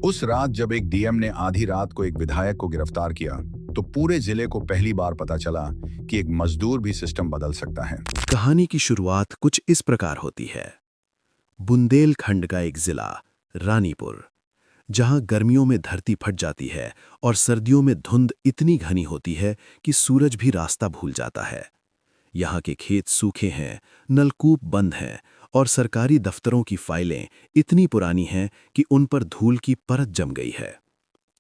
उस रात जब एक डीएम ने आधी रात को एक विधायक को गिरफ्तार किया, तो पूरे जिले को पहली बार पता चला कि एक मजदूर भी सिस्टम बदल सकता है। कहानी की शुरुआत कुछ इस प्रकार होती है। बुंदेलखंड का एक जिला, रानीपुर, जहां गर्मियों में धरती फट जाती है और सर्दियों में धुंध इतनी घनी होती है कि सूरज भी रास्ता भूल जाता है। यहाँ के खेत सूखे हैं, नलकूप बंद हैं और सरकारी दफ्तरों की फाइलें इतनी पुरानी हैं कि उन पर धूल की परत जम गई है।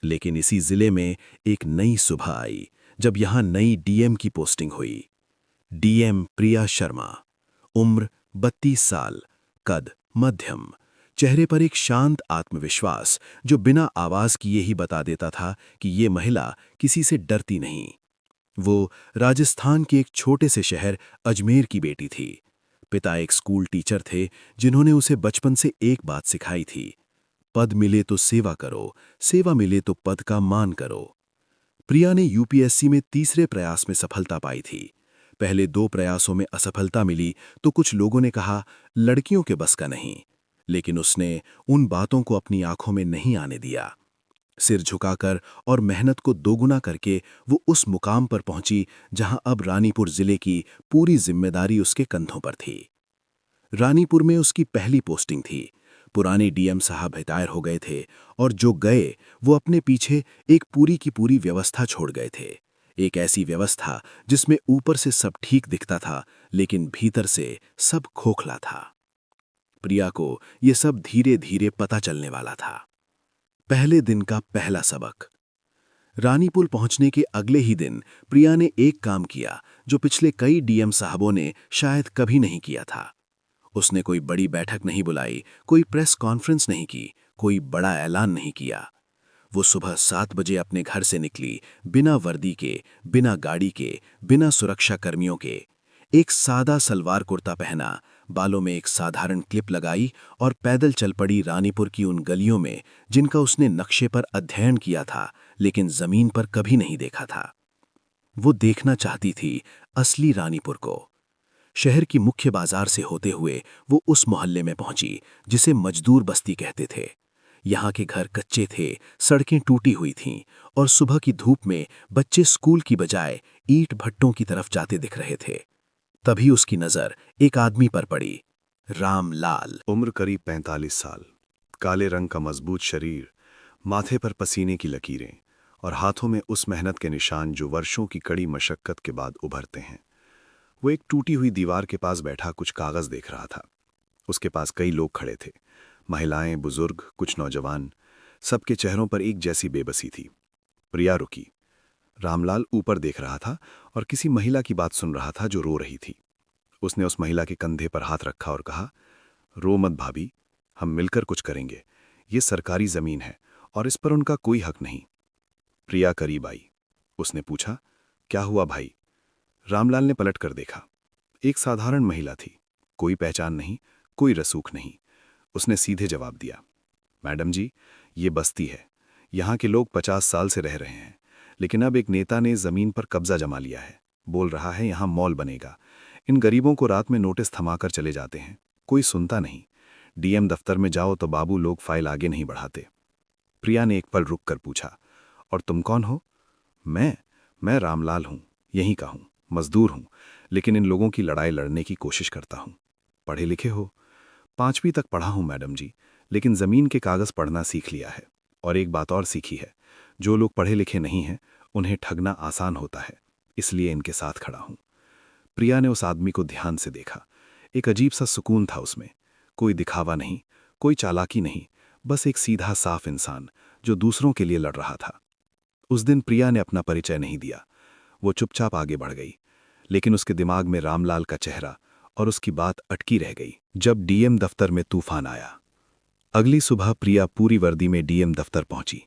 लेकिन इसी जिले में एक नई सुबह आई जब यहाँ नई डीएम की पोस्टिंग हुई। डीएम प्रिया शर्मा, उम्र 32 साल, कद मध्यम, चेहरे पर एक शांत आत्मविश्वास जो बिना आवाज किए ही बता देता था कि ये महिला किसी से डरती नहीं। वो राजस्थान के एक छोटे से शहर अजमेर की बेटी थी। पिता एक स्कूल टीचर थे जिन्होंने उसे बचपन से एक बात सिखाई थी, पद मिले तो सेवा करो, सेवा मिले तो पद का मान करो। प्रिया ने यूपीएससी में तीसरे प्रयास में सफलता पाई थी। पहले 2 प्रयासों में असफलता मिली तो कुछ लोगों ने कहा लड़कियों के बस का नहीं, लेकिन उसने उन बातों को अपनी आंखों में नहीं आने दिया। सिर झुकाकर और मेहनत को दोगुना करके वो उस मुकाम पर पहुंची जहां अब रानीपुर जिले की पूरी जिम्मेदारी उसके कंधों पर थी। रानीपुर में उसकी पहली पोस्टिंग थी। पुराने डीएम साहब रिटायर हो गए थे और जो गए वो अपने पीछे एक पूरी की पूरी व्यवस्था छोड़ गए थे। एक ऐसी व्यवस्था जिसमें ऊपर से सब ठीक दिखता था लेकिन भीतर से सब खोखला था। प्रिया को ये सब धीरे धीरे पता चलने वाला था। पहले दिन का पहला सबक। रानीपुर पहुंचने के अगले ही दिन प्रिया ने एक काम किया जो पिछले कई डीएम साहबों ने शायद कभी नहीं किया था। उसने कोई बड़ी बैठक नहीं बुलाई, कोई प्रेस कॉन्फ्रेंस नहीं की, कोई बड़ा ऐलान नहीं किया। वो सुबह 7 बजे अपने घर से निकली, बिना वर्दी के, बिना गाड़ी के, बिना सुरक्षा कर्मियों के। एक सादा सलवार कुर्ता पहना, बालों में एक साधारण क्लिप लगाई और पैदल चल पड़ी रानीपुर की उन गलियों में जिनका उसने नक्शे पर अध्ययन किया था लेकिन जमीन पर कभी नहीं देखा था। वो देखना चाहती थी असली रानीपुर को। शहर की मुख्य बाजार से होते हुए वो उस मोहल्ले में पहुंची जिसे मजदूर बस्ती कहते थे। यहाँ के घर कच्चे थे, सड़कें टूटी हुई थीं और सुबह की धूप में बच्चे स्कूल की बजाय ईंट भट्टों की तरफ जाते दिख रहे थे। तभी उसकी नजर एक आदमी पर पड़ी, रामलाल। उम्र करीब 45 साल, काले रंग का मजबूत शरीर, माथे पर पसीने की लकीरें और हाथों में उस मेहनत के निशान जो वर्षों की कड़ी मशक्कत के बाद उभरते हैं। वो एक टूटी हुई दीवार के पास बैठा कुछ कागज देख रहा था। उसके पास कई लोग खड़े थे, महिलाएं, बुजुर्ग, कुछ नौजवान। सबके चेहरों पर एक जैसी बेबसी थी। प्रिया रुकी। रामलाल ऊपर देख रहा था और किसी महिला की बात सुन रहा था जो रो रही थी। उसने उस महिला के कंधे पर हाथ रखा और कहा, रो मत भाभी, हम मिलकर कुछ करेंगे। ये सरकारी जमीन है और इस पर उनका कोई हक नहीं। प्रिया करीब आई। उसने पूछा, क्या हुआ भाई? रामलाल ने पलट कर देखा। एक साधारण महिला थी, कोई पहचान नहीं, कोई रसूख नहीं। उसने सीधे जवाब दिया, मैडम जी, ये बस्ती है। यहाँ के लोग 50 साल से रह रहे हैं, लेकिन अब एक नेता ने जमीन पर कब्जा जमा लिया है। बोल रहा है यहाँ मॉल बनेगा। इन गरीबों को रात में नोटिस थमाकर चले जाते हैं, कोई सुनता नहीं। डीएम दफ्तर में जाओ तो बाबू लोग फाइल आगे नहीं बढ़ाते। प्रिया ने एक पल रुक कर पूछा, और तुम कौन हो? मैं रामलाल हूँ, यहीं का हूँ, मजदूर हूँ, लेकिन इन लोगों की लड़ाई लड़ने की कोशिश करता हूँ। पढ़े लिखे हो? 5वीं तक पढ़ा हूँ मैडम जी, लेकिन जमीन के कागज पढ़ना सीख लिया है। और एक बात और सीखी है, जो लोग पढ़े लिखे नहीं हैं उन्हें ठगना आसान होता है, इसलिए इनके साथ खड़ा हूँ। प्रिया ने उस आदमी को ध्यान से देखा। एक अजीब सा सुकून था उसमें। कोई दिखावा नहीं, कोई चालाकी नहीं, बस एक सीधा साफ इंसान जो दूसरों के लिए लड़ रहा था। उस दिन प्रिया ने अपना परिचय नहीं दिया। वो चुपचाप आगे बढ़ गई, लेकिन उसके दिमाग में रामलाल का चेहरा और उसकी बात अटकी रह गई। जब डीएम दफ्तर में तूफान आया। अगली सुबह प्रिया पूरी वर्दी में डीएम दफ्तर पहुंची।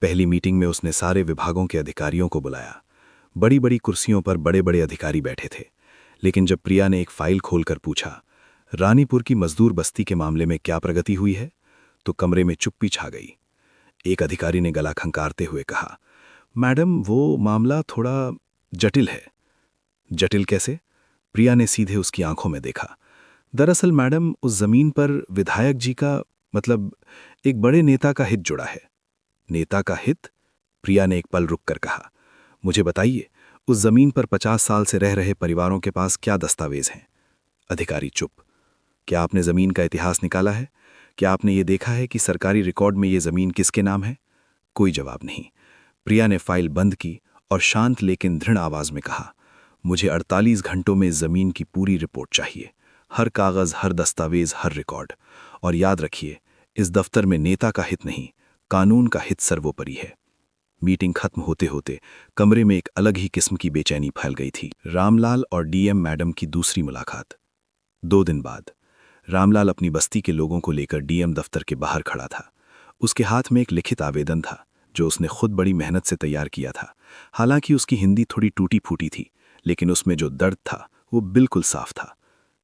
पहली मीटिंग में उसने सारे विभागों के अधिकारियों को बुलाया। बड़ी बड़ी कुर्सियों पर बड़े बड़े अधिकारी बैठे थे, लेकिन जब प्रिया ने एक फाइल खोलकर पूछा, रानीपुर की मजदूर बस्ती के मामले में क्या प्रगति हुई है, तो कमरे में चुप्पी छा गई। एक अधिकारी ने गला खंकारते हुए कहा, मैडम, वो मामला थोड़ा जटिल है। जटिल कैसे? प्रिया ने सीधे उसकी आंखों में देखा। दरअसल मैडम, उस जमीन पर विधायक जी का मतलब एक बड़े नेता का हित जुड़ा है। नेता का हित? प्रिया ने एक पल रुक कर कहा। मुझे बताइए, उस जमीन पर 50 साल से रह रहे परिवारों के पास क्या दस्तावेज हैं? अधिकारी चुप। क्या आपने जमीन का इतिहास निकाला है? क्या आपने ये देखा है कि सरकारी रिकॉर्ड में ये जमीन किसके नाम है? कोई जवाब नहीं। प्रिया ने फाइल बंद की और शांत लेकिन दृढ़ आवाज में कहा, मुझे 48 घंटों में जमीन की पूरी रिपोर्ट चाहिए। हर कागज, हर दस्तावेज, हर रिकॉर्ड। और याद रखिए, इस दफ्तर में नेता का हित नहीं, कानून का हित सर्वोपरि है। मीटिंग खत्म होते होते कमरे में एक अलग ही किस्म की बेचैनी फैल गई थी। रामलाल और डीएम मैडम की दूसरी मुलाकात। 2 दिन बाद रामलाल अपनी बस्ती के लोगों को लेकर डीएम दफ्तर के बाहर खड़ा था। उसके हाथ में एक लिखित आवेदन था जो उसने खुद बड़ी मेहनत से तैयार किया था। हालांकि उसकी हिंदी थोड़ी टूटी फूटी थी, लेकिन उसमें जो दर्द था वो बिल्कुल साफ था।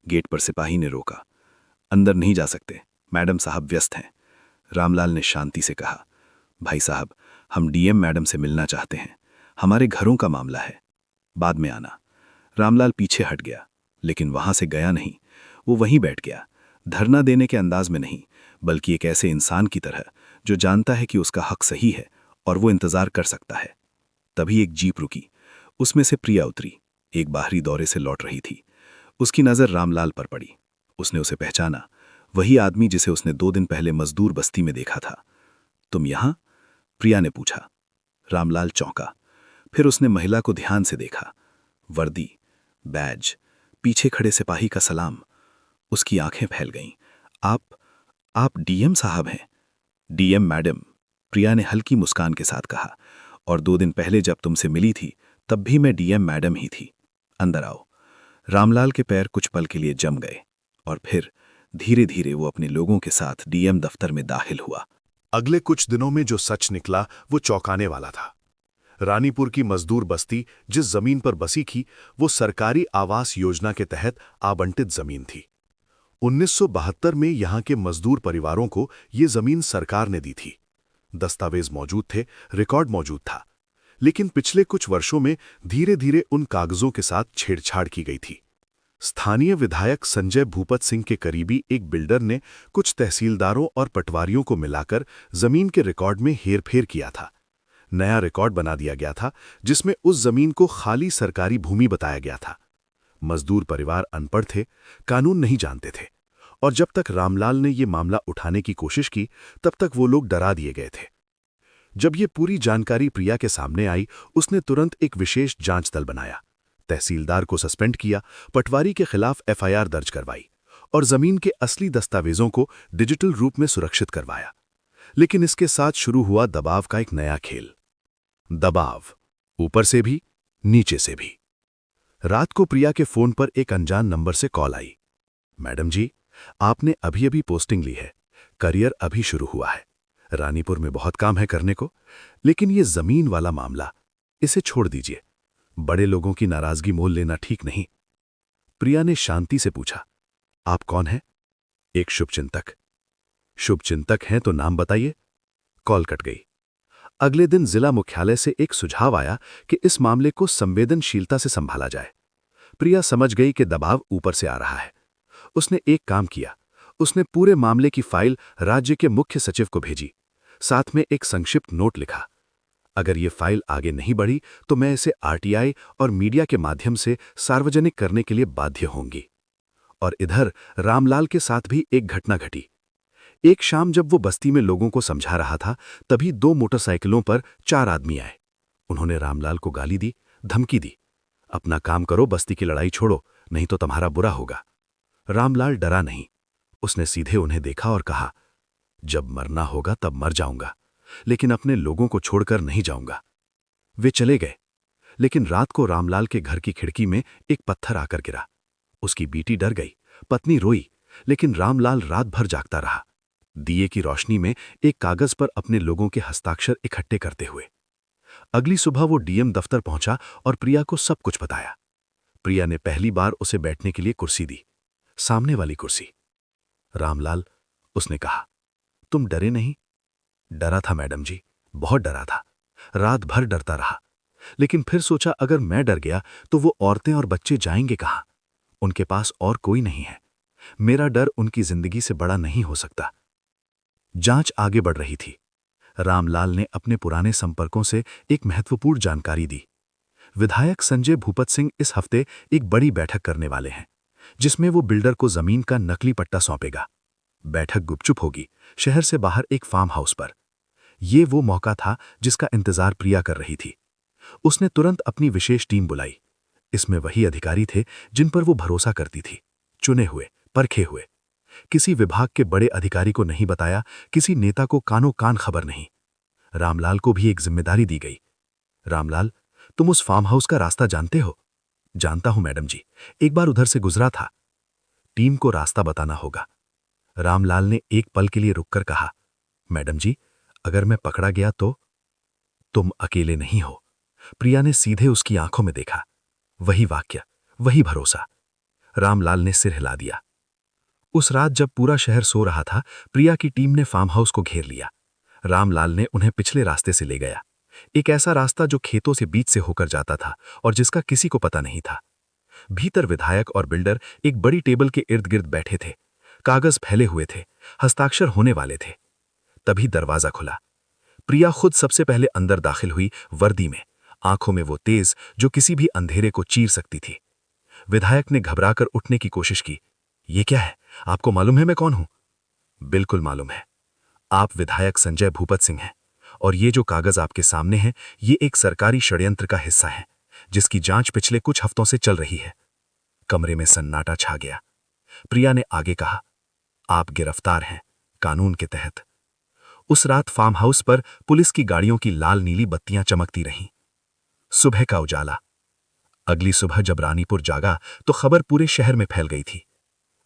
गेट पर सिपाही ने रोका। अंदर नहीं जा सकते, मैडम साहब व्यस्त हैं। रामलाल ने शांति से कहा, भाई साहब, हम डीएम मैडम से मिलना चाहते हैं। हमारे घरों का मामला है, बाद में आना। रामलाल पीछे हट गया, लेकिन वहां से गया नहीं। वो वहीं बैठ गया, धरना देने के अंदाज में नहीं, बल्कि एक ऐसे इंसान की तरह जो जानता है कि उसका हक सही है और वो इंतजार कर सकता है। तभी एक जीप रुकी। उसमें से प्रिया उतरी। एक बाहरी दौरे से लौट रही थी। उसकी नजर रामलाल पर पड़ी। उसने उसे पहचाना, वही आदमी जिसे उसने 2 दिन पहले मजदूर बस्ती में देखा था। तुम यहां? प्रिया ने पूछा। रामलाल चौंका। फिर उसने महिला को ध्यान से देखा। वर्दी, बैज, पीछे खड़े सिपाही का सलाम। उसकी आंखें फैल गईं। आप डीएम साहब हैं? डीएम मैडम, प्रिया ने हल्की मुस्कान के साथ कहा। और 2 दिन पहले जब तुमसे मिली थी, तब भी मैं डीएम मैडम ही थी। अंदर आओ। रामलाल के पैर कुछ पल के लिए जम गए और फिर धीरे धीरे वो अपने लोगों के साथ डीएम दफ्तर में दाखिल हुआ। अगले कुछ दिनों में जो सच निकला वो चौंकाने वाला था। रानीपुर की मजदूर बस्ती जिस जमीन पर बसी थी, वो सरकारी आवास योजना के तहत आवंटित जमीन थी। 1972 में यहां के मजदूर परिवारों को ये जमीन सरकार ने दी थी। दस्तावेज मौजूद थे, रिकॉर्ड मौजूद था। लेकिन पिछले कुछ वर्षों में धीरे धीरे उन कागजों के साथ छेड़छाड़ की गई थी। स्थानीय विधायक संजय भूपत सिंह के करीबी एक बिल्डर ने कुछ तहसीलदारों और पटवारियों को मिलाकर जमीन के रिकॉर्ड में हेरफेर किया था। नया रिकॉर्ड बना दिया गया था जिसमें उस जमीन को खाली सरकारी भूमि बताया गया था। मजदूर परिवार अनपढ़ थे, कानून नहीं जानते थे, और जब तक रामलाल ने यह मामला उठाने की कोशिश की, तब तक वो लोग डरा दिए गए थे। जब ये पूरी जानकारी प्रिया के सामने आई, उसने तुरंत एक विशेष जांच दल बनाया, तहसीलदार को सस्पेंड किया, पटवारी के खिलाफ एफआईआर दर्ज करवाई और जमीन के असली दस्तावेजों को डिजिटल रूप में सुरक्षित करवाया। लेकिन इसके साथ शुरू हुआ दबाव का एक नया खेल। दबाव ऊपर से भी, नीचे से भी। रात को प्रिया के फोन पर एक अनजान नंबर से कॉल आई। मैडम जी, आपने अभी अभी पोस्टिंग ली है, करियर अभी शुरू हुआ है, रानीपुर में बहुत काम है करने को, लेकिन ये जमीन वाला मामला, इसे छोड़ दीजिए। बड़े लोगों की नाराजगी मोल लेना ठीक नहीं। प्रिया ने शांति से पूछा, आप कौन हैं? एक शुभचिंतक। शुभचिंतक हैं तो नाम बताइए। कॉल कट गई। अगले दिन जिला मुख्यालय से एक सुझाव आया कि इस मामले को संवेदनशीलता से संभाला जाए। प्रिया समझ गई कि दबाव ऊपर से आ रहा है। उसने एक काम किया, उसने पूरे मामले की फाइल राज्य के मुख्य सचिव को भेजी। साथ में एक संक्षिप्त नोट लिखा, अगर ये फाइल आगे नहीं बढ़ी तो मैं इसे आरटीआई और मीडिया के माध्यम से सार्वजनिक करने के लिए बाध्य होंगी। और इधर रामलाल के साथ भी एक घटना घटी। एक शाम जब वो बस्ती में लोगों को समझा रहा था, तभी 2 मोटरसाइकिलों पर 4 आदमी आए। उन्होंने रामलाल को गाली दी, धमकी दी, अपना काम करो, बस्ती की लड़ाई छोड़ो, नहीं तो तुम्हारा बुरा होगा। रामलाल डरा नहीं, उसने सीधे उन्हें देखा और कहा, जब मरना होगा तब मर जाऊंगा, लेकिन अपने लोगों को छोड़कर नहीं जाऊंगा। वे चले गए, लेकिन रात को रामलाल के घर की खिड़की में एक पत्थर आकर गिरा। उसकी बेटी डर गई, पत्नी रोई, लेकिन रामलाल रात भर जागता रहा, दिए की रोशनी में एक कागज पर अपने लोगों के हस्ताक्षर इकट्ठे करते हुए। अगली सुबह वो डीएम दफ्तर पहुंचा और प्रिया को सब कुछ बताया। प्रिया ने पहली बार उसे बैठने के लिए कुर्सी दी, सामने वाली कुर्सी। रामलाल, उसने कहा, तुम डरे नहीं? डरा था मैडम जी, बहुत डरा था, रात भर डरता रहा, लेकिन फिर सोचा अगर मैं डर गया तो वो औरतें और बच्चे जाएंगे कहां? उनके पास और कोई नहीं है। मेरा डर उनकी जिंदगी से बड़ा नहीं हो सकता। जांच आगे बढ़ रही थी। रामलाल ने अपने पुराने संपर्कों से एक महत्वपूर्ण जानकारी दी। विधायक संजय भूपत सिंह इस हफ्ते एक बड़ी बैठक करने वाले हैं, जिसमें वो बिल्डर को जमीन का नकली पट्टा सौंपेगा। बैठक गुपचुप होगी, शहर से बाहर एक फार्म हाउस पर। ये वो मौका था जिसका इंतजार प्रिया कर रही थी। उसने तुरंत अपनी विशेष टीम बुलाई। इसमें वही अधिकारी थे जिन पर वो भरोसा करती थी, चुने हुए, परखे हुए। किसी विभाग के बड़े अधिकारी को नहीं बताया, किसी नेता को कानो कान खबर नहीं। रामलाल को भी एक जिम्मेदारी दी गई। रामलाल, तुम उस फार्म हाउस का रास्ता जानते हो? जानता हूं मैडम जी, एक बार उधर से गुजरा था। टीम को रास्ता बताना होगा। रामलाल ने एक पल के लिए रुककर कहा, मैडम जी, अगर मैं पकड़ा गया तो? तुम अकेले नहीं हो। प्रिया ने सीधे उसकी आंखों में देखा। वही वाक्य, वही भरोसा। रामलाल ने सिर हिला दिया। उस रात जब पूरा शहर सो रहा था, प्रिया की टीम ने फार्म हाउस को घेर लिया। रामलाल ने उन्हें पिछले रास्ते से ले गया, एक ऐसा रास्ता जो खेतों से बीच से होकर जाता था और जिसका किसी को पता नहीं था। भीतर विधायक और बिल्डर एक बड़ी टेबल के इर्द गिर्द बैठे थे। कागज फैले हुए थे, हस्ताक्षर होने वाले थे। तभी दरवाजा खुला। प्रिया खुद सबसे पहले अंदर दाखिल हुई, वर्दी में, आंखों में वो तेज जो किसी भी अंधेरे को चीर सकती थी। विधायक ने घबराकर उठने की कोशिश की। ये क्या है? आपको मालूम है मैं कौन हूं? बिल्कुल मालूम है। आप विधायक संजय भूपत सिंह हैं, और ये जो कागज आपके सामने हैं, ये एक सरकारी षड्यंत्र का हिस्सा है, जिसकी जांच पिछले कुछ हफ्तों से चल रही है। कमरे में सन्नाटा छा गया। प्रिया ने आगे कहा, आप गिरफ्तार हैं, कानून के तहत। उस रात फार्म हाउस पर पुलिस की गाड़ियों की लाल नीली बत्तियां चमकती रहीं। सुबह का उजाला। अगली सुबह जब रानीपुर जागा तो खबर पूरे शहर में फैल गई थी।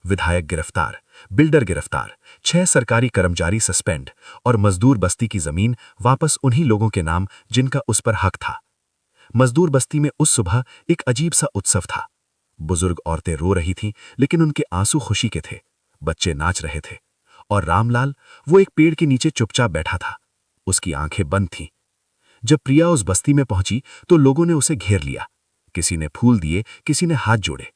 विधायक गिरफ्तार, बिल्डर गिरफ्तार, 6 सरकारी कर्मचारी सस्पेंड और मजदूर बस्ती की जमीन वापस उन्हीं लोगों के नाम जिनका उस पर हक था। मजदूर बस्ती में उस सुबह एक अजीब सा उत्सव था। बुजुर्ग औरतें रो रही थीं, लेकिन उनके आंसू खुशी के थे। बच्चे नाच रहे थे। और रामलाल, वो एक पेड़ के नीचे चुपचाप बैठा था। उसकी आंखें बंद थीं। जब प्रिया उस बस्ती में पहुंची तो लोगों ने उसे घेर लिया। किसी ने फूल दिए, किसी ने हाथ जोड़े।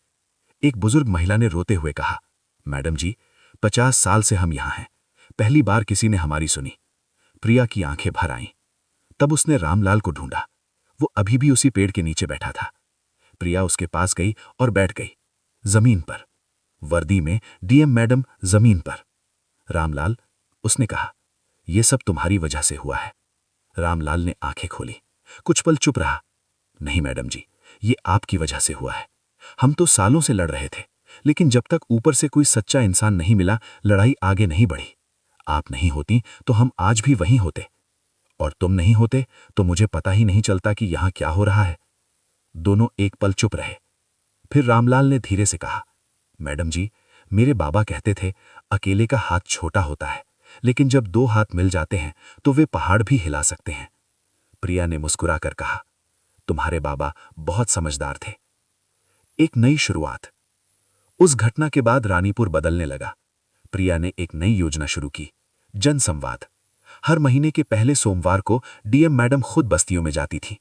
एक बुजुर्ग महिला ने रोते हुए कहा, मैडम जी, 50 साल से हम यहां हैं, पहली बार किसी ने हमारी सुनी। प्रिया की आंखें भर आईं। तब उसने रामलाल को ढूंढा। वो अभी भी उसी पेड़ के नीचे बैठा था। प्रिया उसके पास गई और बैठ गई, जमीन पर। वर्दी में डीएम मैडम जमीन पर। रामलाल, उसने कहा, यह सब तुम्हारी वजह से हुआ है। रामलाल ने आंखें खोली, कुछ पल चुप रहा। नहीं मैडम जी, ये आपकी वजह से हुआ है। हम तो सालों से लड़ रहे थे, लेकिन जब तक ऊपर से कोई सच्चा इंसान नहीं मिला, लड़ाई आगे नहीं बढ़ी। आप नहीं होती तो हम आज भी वहीं होते, और तुम नहीं होते तो मुझे पता ही नहीं चलता कि यहां क्या हो रहा है। दोनों एक पल चुप रहे। फिर रामलाल ने धीरे से कहा, मैडम जी, मेरे बाबा कहते थे, अकेले का हाथ छोटा होता है, लेकिन जब 2 हाथ मिल जाते हैं तो वे पहाड़ भी हिला सकते हैं। प्रिया ने मुस्कुराकर कहा, तुम्हारे बाबा बहुत समझदार थे। एक नई शुरुआत। उस घटना के बाद रानीपुर बदलने लगा। प्रिया ने एक नई योजना शुरू की, जनसंवाद। हर महीने के पहले सोमवार को डीएम मैडम खुद बस्तियों में जाती थी,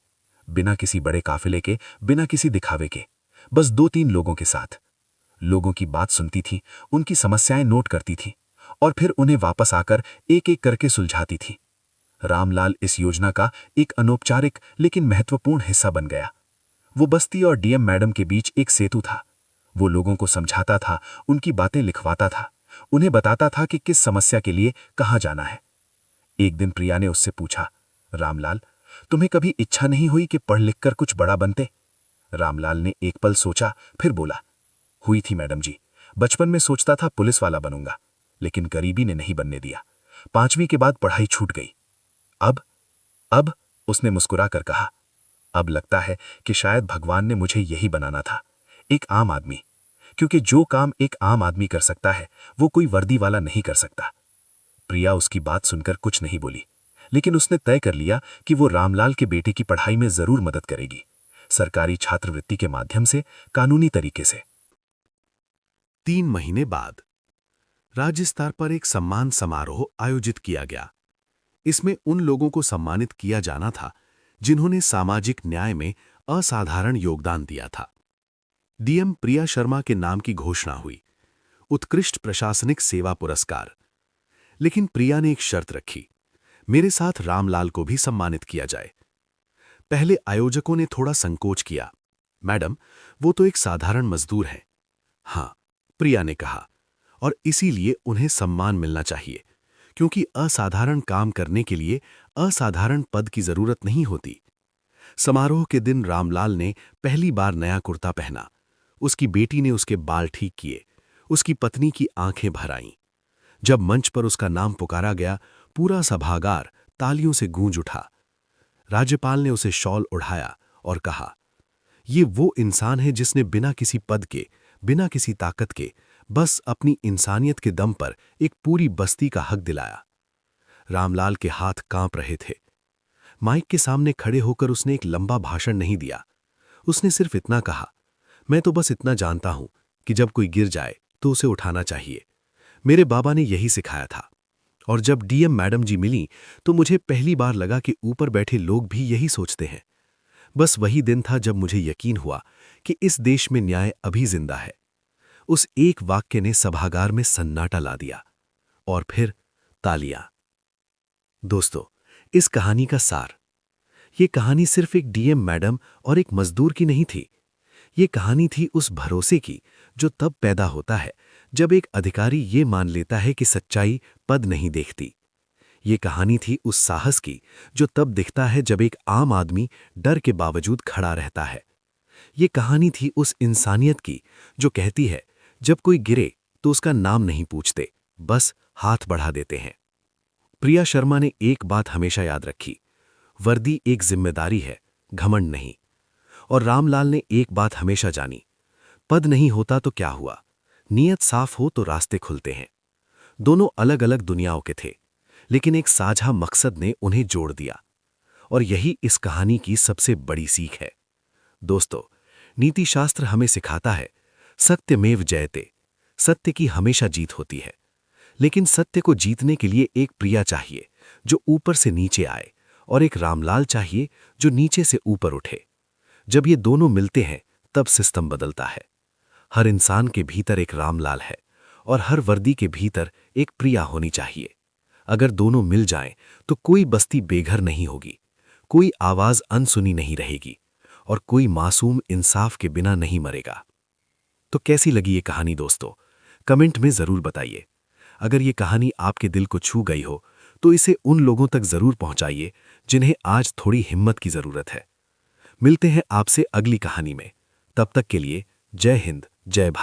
बिना किसी बड़े काफिले के, बिना किसी दिखावे के, बस 2-3 लोगों के साथ। लोगों की बात सुनती थी, उनकी समस्याएं नोट करती थी, और फिर उन्हें वापस आकर एक-एक करके सुलझाती थी। रामलाल इस योजना का एक अनौपचारिक लेकिन महत्वपूर्ण हिस्सा बन गया। वो बस्ती और डीएम मैडम के बीच एक सेतु था। वो लोगों को समझाता था, उनकी बातें लिखवाता था, उन्हें बताता था कि किस समस्या के लिए कहां जाना है। एक दिन प्रिया ने उससे पूछा, रामलाल, तुम्हें कभी इच्छा नहीं हुई कि पढ़ लिखकर कुछ बड़ा बनते? रामलाल ने एक पल सोचा, फिर बोला, हुई थी मैडम जी। बचपन में सोचता था पुलिस वाला बनूंगा, लेकिन गरीबी ने नहीं बनने दिया। 5वीं के बाद पढ़ाई छूट गई। अब उसने मुस्कुराकर कहा, अब लगता है कि शायद भगवान ने मुझे यही बनाना था, एक आम आदमी। क्योंकि जो काम एक आम आदमी कर सकता है, वो कोई वर्दी वाला नहीं कर सकता। प्रिया उसकी बात सुनकर कुछ नहीं बोली, लेकिन उसने तय कर लिया कि वो रामलाल के बेटे की पढ़ाई में जरूर मदद करेगी, सरकारी छात्रवृत्ति के माध्यम से, कानूनी तरीके से। 3 महीने बाद राज्य स्तर पर एक सम्मान समारोह आयोजित किया गया। इसमें उन लोगों को सम्मानित किया जाना था जिन्होंने सामाजिक न्याय में असाधारण योगदान दिया था। डीएम प्रिया शर्मा के नाम की घोषणा हुई, उत्कृष्ट प्रशासनिक सेवा पुरस्कार। लेकिन प्रिया ने एक शर्त रखी, मेरे साथ रामलाल को भी सम्मानित किया जाए। पहले आयोजकों ने थोड़ा संकोच किया, मैडम, वो तो एक साधारण मजदूर हैं। हाँ, प्रिया ने कहा, और इसीलिए उन्हें सम्मान मिलना चाहिए, क्योंकि असाधारण काम करने के लिए असाधारण पद की जरूरत नहीं होती। समारोह के दिन रामलाल ने पहली बार नया कुर्ता पहना। उसकी बेटी ने उसके बाल ठीक किए, उसकी पत्नी की आंखें भर आईं। जब मंच पर उसका नाम पुकारा गया, पूरा सभागार तालियों से गूंज उठा। राज्यपाल ने उसे शॉल ओढ़ाया और कहा, ये वो इंसान है जिसने बिना किसी पद के, बिना किसी ताकत के, बस अपनी इंसानियत के दम पर एक पूरी बस्ती का हक दिलाया। रामलाल के हाथ कांप रहे थे। माइक के सामने खड़े होकर उसने एक लंबा भाषण नहीं दिया। उसने सिर्फ इतना कहा, मैं तो बस इतना जानता हूं कि जब कोई गिर जाए तो उसे उठाना चाहिए। मेरे बाबा ने यही सिखाया था। और जब डीएम मैडम जी मिली तो मुझे पहली बार लगा कि ऊपर बैठे लोग भी यही सोचते हैं। बस वही दिन था जब मुझे यकीन हुआ कि इस देश में न्याय अभी जिंदा है। उस एक वाक्य ने सभागार में सन्नाटा ला दिया, और फिर तालियां। दोस्तों, इस कहानी का सार, ये कहानी सिर्फ एक डीएम मैडम और एक मजदूर की नहीं थी। ये कहानी थी उस भरोसे की जो तब पैदा होता है जब एक अधिकारी ये मान लेता है कि सच्चाई पद नहीं देखती। ये कहानी थी उस साहस की जो तब दिखता है जब एक आम आदमी डर के बावजूद खड़ा रहता है। ये कहानी थी उस इंसानियत की जो कहती है, जब कोई गिरे तो उसका नाम नहीं पूछते, बस हाथ बढ़ा देते हैं। प्रिया शर्मा ने एक बात हमेशा याद रखी, वर्दी एक जिम्मेदारी है, घमंड नहीं। और रामलाल ने एक बात हमेशा जानी, पद नहीं होता तो क्या हुआ, नीयत साफ हो तो रास्ते खुलते हैं। दोनों अलग अलग दुनियाओं के थे, लेकिन एक साझा मकसद ने उन्हें जोड़ दिया। और यही इस कहानी की सबसे बड़ी सीख है। दोस्तों, नीति शास्त्र हमें सिखाता है, सत्यमेव जयते, सत्य की हमेशा जीत होती है। लेकिन सत्य को जीतने के लिए एक प्रिया चाहिए जो ऊपर से नीचे आए, और एक रामलाल चाहिए जो नीचे से ऊपर उठे। जब ये दोनों मिलते हैं तब सिस्टम बदलता है। हर इंसान के भीतर एक रामलाल है, और हर वर्दी के भीतर एक प्रिया होनी चाहिए। अगर दोनों मिल जाएं तो कोई बस्ती बेघर नहीं होगी, कोई आवाज अनसुनी नहीं रहेगी, और कोई मासूम इंसाफ के बिना नहीं मरेगा। तो कैसी लगी ये कहानी दोस्तों? कमेंट में जरूर बताइए। अगर ये कहानी आपके दिल को छू गई हो तो इसे उन लोगों तक जरूर पहुंचाइए जिन्हें आज थोड़ी हिम्मत की जरूरत है। मिलते हैं आपसे अगली कहानी में। तब तक के लिए जय हिंद, जय भारत।